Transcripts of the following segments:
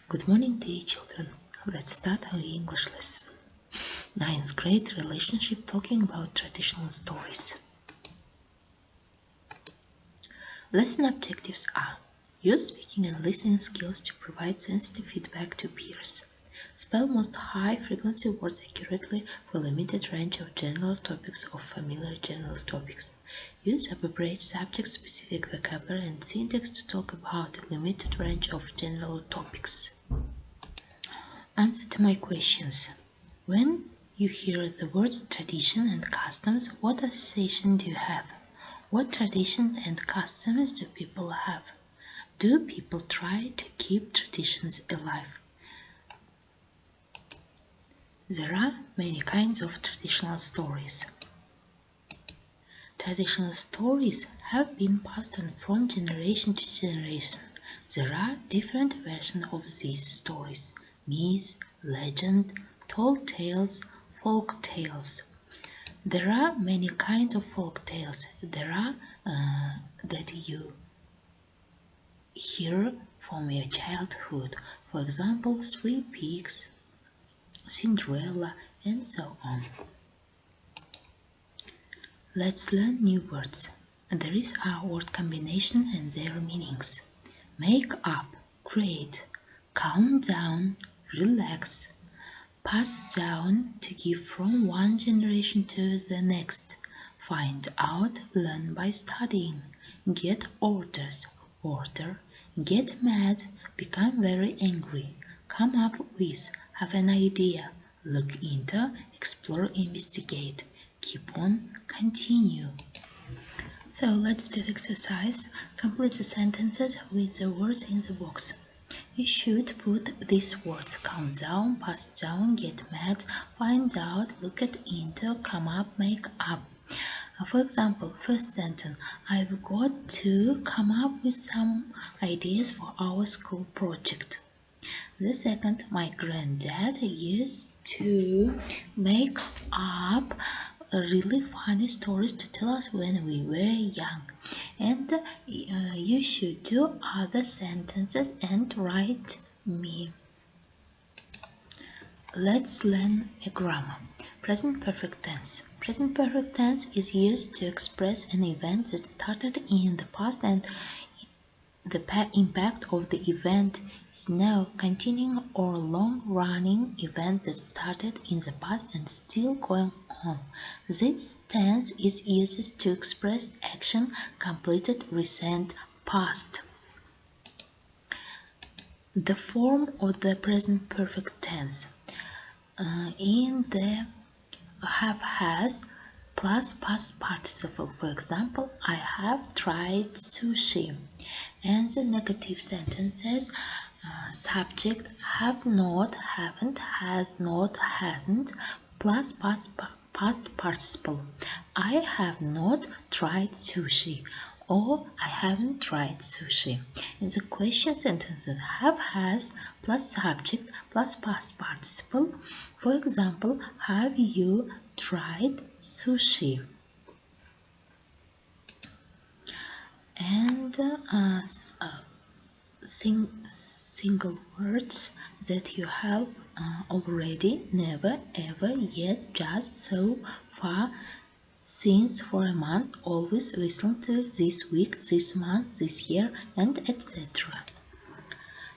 Good morning, dear children. Let's start our English lesson. Ninth grade relationship, talking about traditional stories. Lesson objectives are: use speaking and listening skills to provide sensitive feedback to peers. Spell most high-frequency words accurately for a limited range of general topics or familiar general topics. Use appropriate subject-specific vocabulary and syntax to talk about a limited range of general topics. Answer to my questions. When you hear the words tradition and customs, what association do you have? What traditions and customs do people have? Do people try to keep traditions alive? There are many kinds of traditional stories. Traditional stories have been passed on from generation to generation. There are different versions of these stories: myth, legend, told tales, folk tales. There are many kinds of folk tales. There are that you hear from your childhood. For example, Three Pigs, Cinderella, and so on. Let's learn new words. There is our word combination and their meanings. Make up, create, calm down, relax, pass down, to give from one generation to the next, find out, learn by studying, get orders, order, get mad, become very angry, come up with, have an idea, look into, explore, investigate, keep on, continue. So let's do exercise. Complete the sentences with the words in the box. You should put these words: calm down, pass down, get mad, find out, look at, into, come up, make up. For example, first sentence: I've got to come up with some ideas for our school project. The second: my granddad used to make up really funny stories to tell us when we were young. And you should do other sentences and write me. Let's learn a grammar. Present perfect tense. Present perfect tense is used to express an event that started in the past and the impact of the event is now continuing or long-running event that started in the past and still going on. This tense is used to express action completed recent past. The form of the present perfect tense in the have has plus past participle. For example, I have tried sushi. And the negative sentences: subject have not, haven't, has not, hasn't, plus past participle. I have not tried sushi, or I haven't tried sushi. In the question sentences, have has plus subject plus past participle. For example, have you tried sushi? And single words that you have already, never, ever, yet, just, so, far, since, for a month, always, recently, this week, this month, this year, and etc.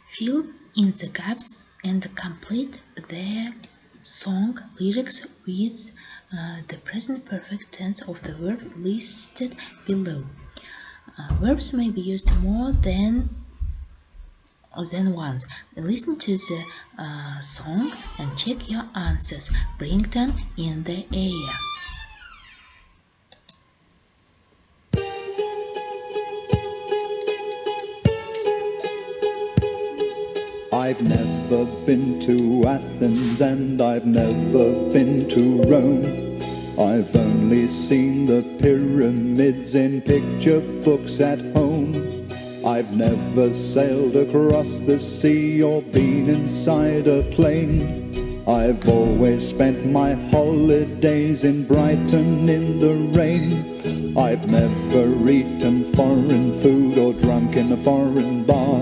Fill in the gaps and complete the song lyrics with the present perfect tense of the verb listed below. Verbs may be used more than once. Listen to the song and check your answers. Bring them in the air. I've never been to Athens and I've never been to Rome. I've only seen the pyramids in picture books at home. I've never sailed across the sea or been inside a plane. I've always spent my holidays in Brighton in the rain. I've never eaten foreign food or drunk in a foreign bar.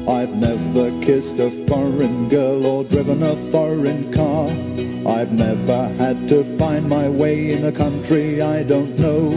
I've never kissed a foreign girl or driven a foreign car. I've never had to find my way in a country I don't know.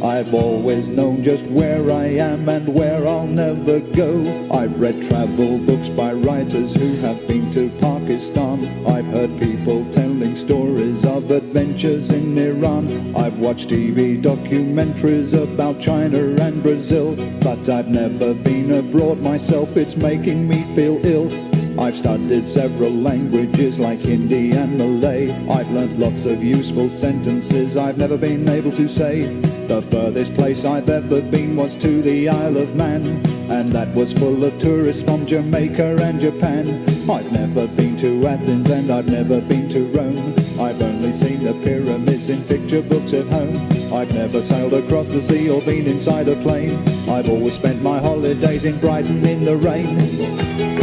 I've always known just where I am and where I'll never go. I've read travel books by writers who have been to Pakistan. I've heard people telling stories of adventures in Iran. I've watched TV documentaries about China and Brazil, but I've never been abroad myself. It's making me feel ill. I've studied several languages like Hindi and Malay. I've learnt lots of useful sentences I've never been able to say. The furthest place I've ever been was to the Isle of Man, and that was full of tourists from Jamaica and Japan. I've never been to Athens and I've never been to Rome. I've only seen the pyramids in picture books at home. I've never sailed across the sea or been inside a plane. I've always spent my holidays in Brighton in the rain.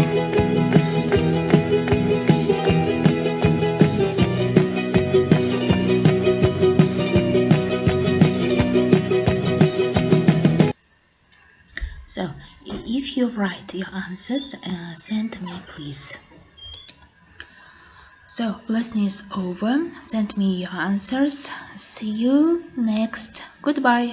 So, if you write your answers, send me please. So, lesson is over. Send me your answers. See you next. Goodbye.